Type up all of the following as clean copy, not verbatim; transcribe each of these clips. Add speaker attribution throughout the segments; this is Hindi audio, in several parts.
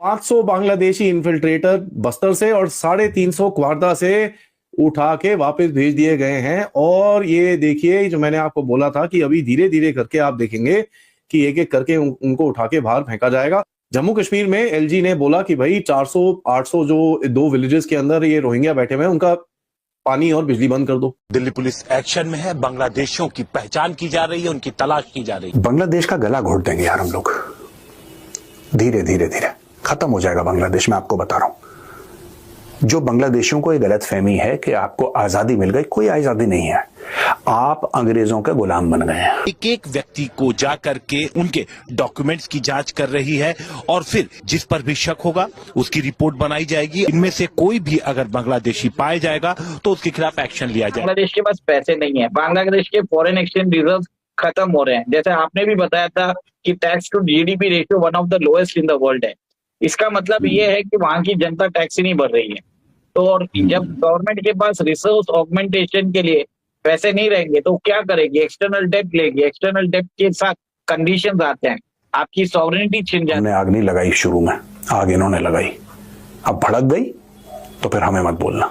Speaker 1: 500 बांग्लादेशी इन्फिल्ट्रेटर बस्तर से और 350 क्वार्दा से उठा के वापस भेज दिए गए हैं। और ये देखिए, जो मैंने आपको बोला था कि अभी धीरे धीरे करके आप देखेंगे कि एक एक करके उनको उठा के बाहर फेंका जाएगा। जम्मू कश्मीर में एलजी ने बोला कि भाई 400-800 जो 2 विलेजेस के अंदर ये रोहिंग्या बैठे हुए हैं, उनका पानी और बिजली बंद कर दो।
Speaker 2: दिल्ली पुलिस एक्शन में है, बांग्लादेशियों की पहचान की जा रही है, उनकी तलाश की जा रही है।
Speaker 3: बांग्लादेश का गला घोट देंगे यार हम लोग, धीरे धीरे धीरे खत्म हो जाएगा बांग्लादेश। मैं आपको बता रहा हूं, जो बांग्लादेशियों को ये गलत फहमी है कि आपको आजादी मिल गई, कोई आजादी नहीं है। आप अंग्रेजों के गुलाम बन गए हैं।
Speaker 2: एक एक व्यक्ति को जा करके उनके डॉक्यूमेंट्स की जांच कर रही है और फिर जिस पर भी शक होगा उसकी रिपोर्ट बनाई जाएगी। इनमें से कोई भी अगर बांग्लादेशी पाया जाएगा तो उसके खिलाफ एक्शन लिया जाएगा।
Speaker 4: बांग्लादेश के पास पैसे नहीं है, बांग्लादेश के फॉरेन एक्सचेंज रिजर्व खत्म हो रहे हैं। जैसे आपने भी बताया था कि tax to GDP ratio one of the lowest in the world है। इसका मतलब ये है कि वहां की जनता टैक्स ही नहीं भर रही है। तो और जब गवर्नमेंट के पास रिसोर्स ऑगमेंटेशन के लिए पैसे नहीं रहेंगे तो क्या करेगी? एक्सटर्नल डेब्ट लेगी। एक्सटर्नल डेब्ट के साथ कंडीशंस आते हैं, आपकी सॉवरेनिटी छिन जाती है।
Speaker 3: हमने आग नहीं लगाई शुरू में, आग इन्होंने लगाई। अब भड़क गई तो फिर हमें मत बोलना।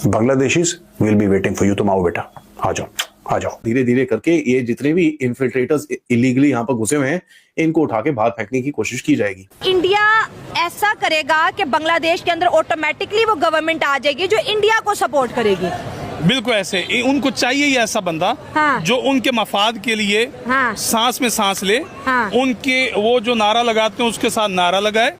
Speaker 3: Bangladeshis will be waiting for you. तुम आओ बेटा, आ जाओ आ जाओ।
Speaker 1: धीरे धीरे करके ये जितने भी इन्फिल्ट्रेटर्स इलीगली यहाँ पर घुसे हुए हैं, इनको उठा के बाहर फेंकने की कोशिश की जाएगी।
Speaker 5: इंडिया ऐसा करेगा कि बांग्लादेश के अंदर ऑटोमेटिकली वो गवर्नमेंट आ जाएगी जो इंडिया को सपोर्ट करेगी।
Speaker 6: बिल्कुल ऐसे उनको चाहिए ही ऐसा बंदा,
Speaker 5: हाँ।
Speaker 6: जो उनके मफाद के लिए
Speaker 5: हाँ।
Speaker 6: सांस में सांस ले,
Speaker 5: हाँ।
Speaker 6: उनके वो जो नारा लगाते हैं उसके साथ नारा लगाए।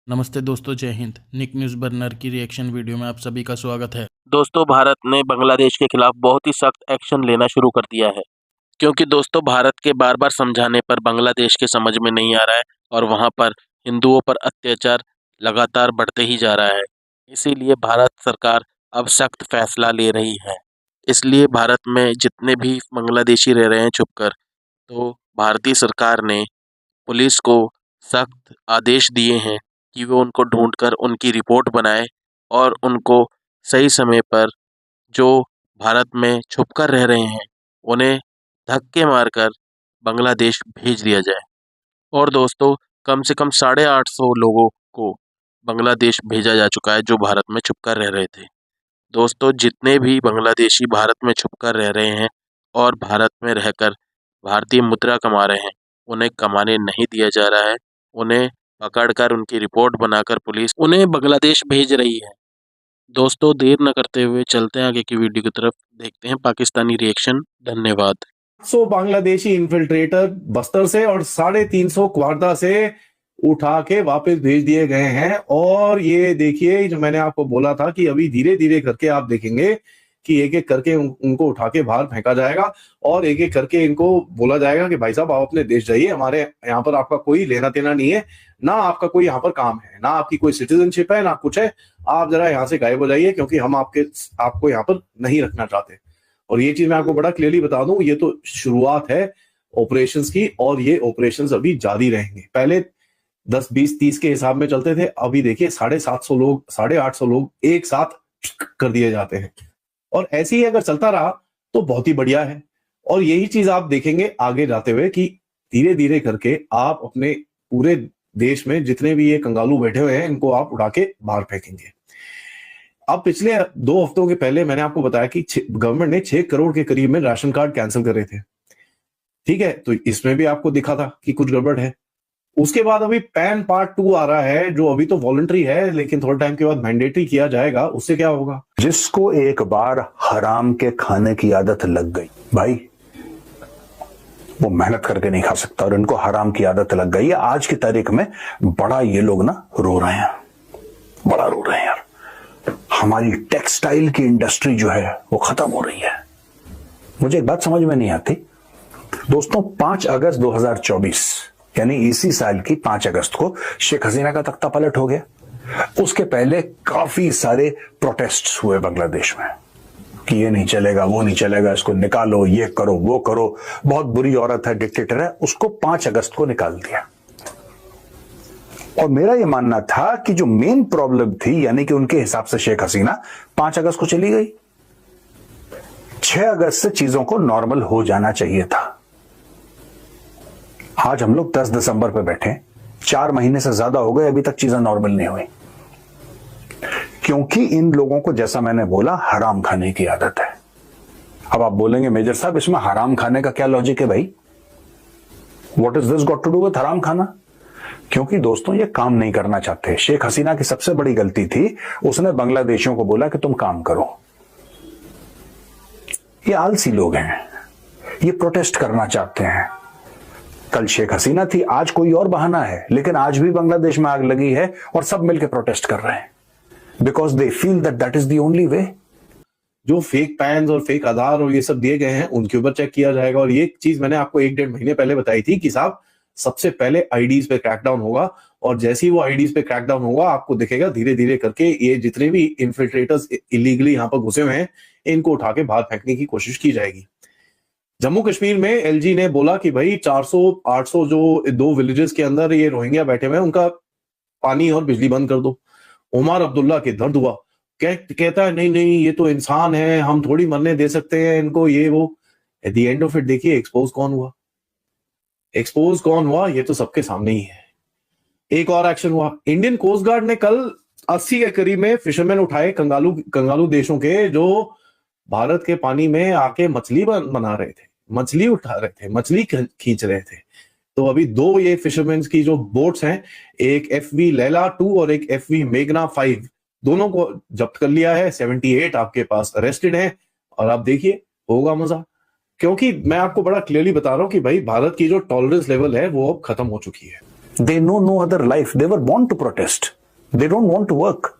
Speaker 7: नमस्ते दोस्तों, जय हिंद। निक न्यूज़ बर्नर की रिएक्शन वीडियो में आप सभी का स्वागत है।
Speaker 8: दोस्तों, भारत ने बांग्लादेश के खिलाफ बहुत ही सख्त एक्शन लेना शुरू कर दिया है, क्योंकि दोस्तों भारत के बार बार समझाने पर बांग्लादेश के समझ में नहीं आ रहा है और वहां पर हिंदुओं पर अत्याचार लगातार बढ़ते ही जा रहा है। इसीलिए भारत सरकार अब सख्त फैसला ले रही है। इसलिए भारत में जितने भी बांग्लादेशी रह रहे हैं छुपकर, तो भारतीय सरकार ने पुलिस को सख्त आदेश दिए हैं कि वो उनको ढूंढकर उनकी रिपोर्ट बनाए और उनको सही समय पर जो भारत में छुपकर रह रहे हैं उन्हें धक्के मारकर बांग्लादेश भेज दिया जाए। और दोस्तों, कम से कम 850 लोगों को बांग्लादेश भेजा जा चुका है जो भारत में छुपकर रह रहे थे। दोस्तों, जितने भी बांग्लादेशी भारत में छुपकर रह रहे हैं और भारत में रहकर भारतीय मुद्रा कमा रहे हैं, उन्हें कमाने नहीं दिया जा रहा है। उन्हें पकड़कर उनकी रिपोर्ट बनाकर पुलिस उन्हें बांग्लादेश भेज रही है। दोस्तों, देर न करते हुए चलते हैं आगे की वीडियो की तरफ, देखते हैं पाकिस्तानी रिएक्शन। धन्यवाद।
Speaker 1: 100 बांग्लादेशी इन्फिल्ट्रेटर बस्तर से और 350 क्वार्दा से उठा के वापस भेज दिए गए हैं। और ये देखिए, जो मैंने आपको बोला था कि अभी धीरे धीरे करके आप देखेंगे कि एक एक करके उनको उठा के बाहर फेंका जाएगा और एक एक करके इनको बोला जाएगा कि भाई साहब आप अपने देश जाइए, हमारे यहाँ पर आपका कोई लेना देना नहीं है, ना आपका कोई यहाँ पर काम है, ना आपकी कोई सिटीजनशिप है, ना कुछ है। आप जरा यहाँ से गायब हो जाइए, क्योंकि हम आपको यहाँ पर नहीं रखना चाहते। और ये चीज मैं आपको बड़ा क्लियरली बता दूं, ये तो शुरुआत है ऑपरेशंस की और ये ऑपरेशंस अभी जारी रहेंगे। पहले 10, 20, 30 के हिसाब में चलते थे, अभी देखिए 750 लोग, 850 लोग एक साथ कर दिए जाते हैं। और ऐसे ही अगर चलता रहा तो बहुत ही बढ़िया है। और यही चीज आप देखेंगे आगे जाते हुए कि धीरे धीरे करके आप अपने पूरे देश में जितने भी ये कंगालू बैठे हुए हैं, इनको आप उठा के बाहर फेंकेंगे। अब पिछले 2 हफ्तों के पहले मैंने आपको बताया कि गवर्नमेंट ने 6 करोड़ के करीब में राशन कार्ड कैंसिल कर रहे थे। ठीक है, तो इसमें भी आपको दिखा था कि कुछ गड़बड़ है। उसके बाद अभी पैन पार्ट 2 आ रहा है, जो अभी तो वॉलंटरी है, लेकिन थोड़ा टाइम के बाद मैंडेटरी किया जाएगा। उससे क्या होगा?
Speaker 3: जिसको एक बार हराम के खाने की आदत लग गई भाई, वो मेहनत करके नहीं खा सकता। और इनको हराम की आदत लग गई है। आज की तारीख में बड़ा ये लोग ना रो रहे हैं, बड़ा रो रहे हैं यार। हमारी टेक्सटाइल की इंडस्ट्री जो है वो खत्म हो रही है। मुझे एक बात समझ में नहीं आती दोस्तों, 5 अगस्त 2024 यानी इसी साल की 5 अगस्त को शेख हसीना का तख्ता पलट हो गया। उसके पहले काफी सारे प्रोटेस्ट्स हुए बांग्लादेश में कि ये नहीं चलेगा, वो नहीं चलेगा, इसको निकालो, ये करो, वो करो, बहुत बुरी औरत है, डिक्टेटर है। उसको 5 अगस्त को निकाल दिया। और मेरा यह मानना था कि जो मेन प्रॉब्लम थी, यानी कि उनके हिसाब से शेख हसीना 5 अगस्त को चली गई, 6 अगस्त से चीजों को नॉर्मल हो जाना चाहिए था। आज हम लोग 10 दिसंबर पे बैठे, 4 महीने से ज्यादा हो गए, अभी तक चीजें नॉर्मल नहीं हुई, क्योंकि इन लोगों को, जैसा मैंने बोला, हराम खाने की आदत है। अब आप बोलेंगे मेजर साहब इसमें हराम खाने का क्या लॉजिक है भाई? What is this got to do with हराम खाना? क्योंकि दोस्तों ये काम नहीं करना चाहते। शेख हसीना की सबसे बड़ी गलती थी, उसने बांग्लादेशियों को बोला कि तुम काम करो। ये आलसी लोग हैं, ये प्रोटेस्ट करना चाहते हैं। कल शेख हसीना थी, आज कोई और बहाना है, लेकिन आज भी बांग्लादेश में आग लगी है और सब मिलकर प्रोटेस्ट कर रहे हैं, because they feel that that is the only way.
Speaker 1: जो फेक पैन्स और फेक आधार और ये सब दिए गए हैं उनके ऊपर चेक किया जाएगा। और ये चीज मैंने आपको 1-1.5 महीने पहले बताई थी कि साहब सबसे पहले आईडीज पे क्रैकडाउन होगा, और जैसे ही वो आईडीज पे क्रैकडाउन होगा आपको दिखेगा धीरे धीरे करके ये जितने भी इन्फिल्ट्रेटर्स इलीगली यहाँ पर घुसे हुए हैं इनको उठा के बाहर फेंकने की कोशिश की जाएगी। जम्मू कश्मीर में एलजी ने बोला कि भाई 400-800 जो 2 विलेजेस के अंदर ये रोहिंग्या बैठे हुए हैं उनका पानी और बिजली बंद कर दो। उमर अब्दुल्ला के दर्द हुआ, कहता है नहीं नहीं ये तो इंसान है, हम थोड़ी मरने दे सकते हैं इनको, ये वो। At the end of it देखिए एक्सपोज कौन हुआ, ये तो सबके सामने ही है। एक और एक्शन हुआ, इंडियन कोस्ट गार्ड ने कल 80 के करीब में फिशरमैन उठाए कंगालू देशों के, जो भारत के पानी में आके मछली बना रहे थे, मछली उठा रहे थे, मछली खींच रहे थे। तो अभी 2 ये फिशरमैन की जो बोट्स हैं, एक FV लैला 2 और एक FV मेघना 5, दोनों को जब्त कर लिया है। 78 आपके पास अरेस्टेड हैं। और आप देखिए होगा मजा, क्योंकि मैं आपको बड़ा क्लियरली बता रहा हूं कि भाई भारत की जो टॉलरेंस लेवल है वो अब खत्म हो चुकी है।
Speaker 3: They know no other life. They were born to protest. They don't want to work.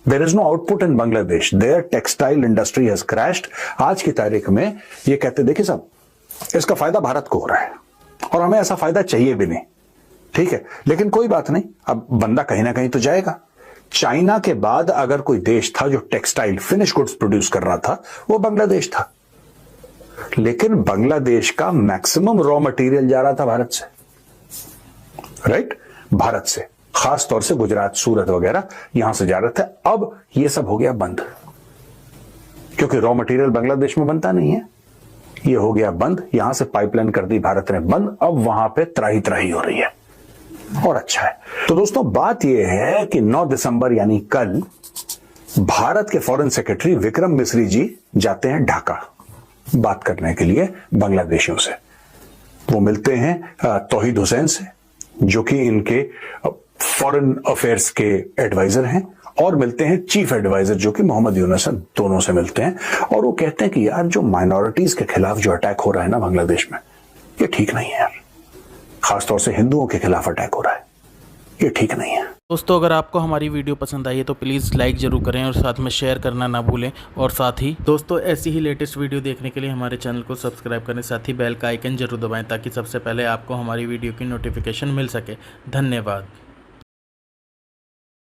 Speaker 3: There is no output in Bangladesh. Their textile industry has crashed. आज की तारीख में ये कहते, देखिए साहब, इसका फायदा भारत को हो रहा है और हमें ऐसा फायदा चाहिए भी नहीं, ठीक है, लेकिन कोई बात नहीं, अब बंदा कहीं ना कहीं तो जाएगा। चाइना के बाद अगर कोई देश था जो टेक्सटाइल फिनिश गुड्स प्रोड्यूस कर रहा था वो बांग्लादेश था, लेकिन बांग्लादेश का मैक्सिमम रॉ मटेरियल जा रहा था भारत से, राइट? भारत से, खास तौर से गुजरात, सूरत वगैरह यहां से जा रहे थे। अब ये सब हो गया बंद, क्योंकि रॉ मटेरियल बांग्लादेश में बनता नहीं है, ये हो गया बंद। यहां से पाइपलाइन कर दी भारत ने बंद, अब वहां पे त्राही त्राही हो रही है और अच्छा है। तो दोस्तों बात यह है कि 9 दिसंबर यानी कल भारत के फॉरेन सेक्रेटरी विक्रम मिस्री जी जाते हैं ढाका बात करने के लिए बांग्लादेशियों से। वो मिलते हैं तौहीद हुसैन से, जो कि इनके फॉरेन अफेयर्स के एडवाइजर हैं, और मिलते हैं चीफ एडवाइजर जो कि मोहम्मद यूनुस हैं, दोनों से मिलते हैं। और वो कहते हैं कि यार जो माइनॉरिटीज के खिलाफ जो अटैक हो रहा है ना बांग्लादेश में, ये ठीक नहीं है यार, खासतौर से हिंदुओं के खिलाफ अटैक हो रहा है, ये ठीक नहीं है।
Speaker 7: दोस्तों अगर आपको हमारी वीडियो पसंद आई है तो प्लीज़ लाइक ज़रूर करें और साथ में शेयर करना ना भूलें। और साथ ही दोस्तों ऐसी ही लेटेस्ट वीडियो देखने के लिए हमारे चैनल को सब्सक्राइब करें, साथ ही बेल का आइकन जरूर दबाएं ताकि सबसे पहले आपको हमारी वीडियो की नोटिफिकेशन मिल सके। धन्यवाद।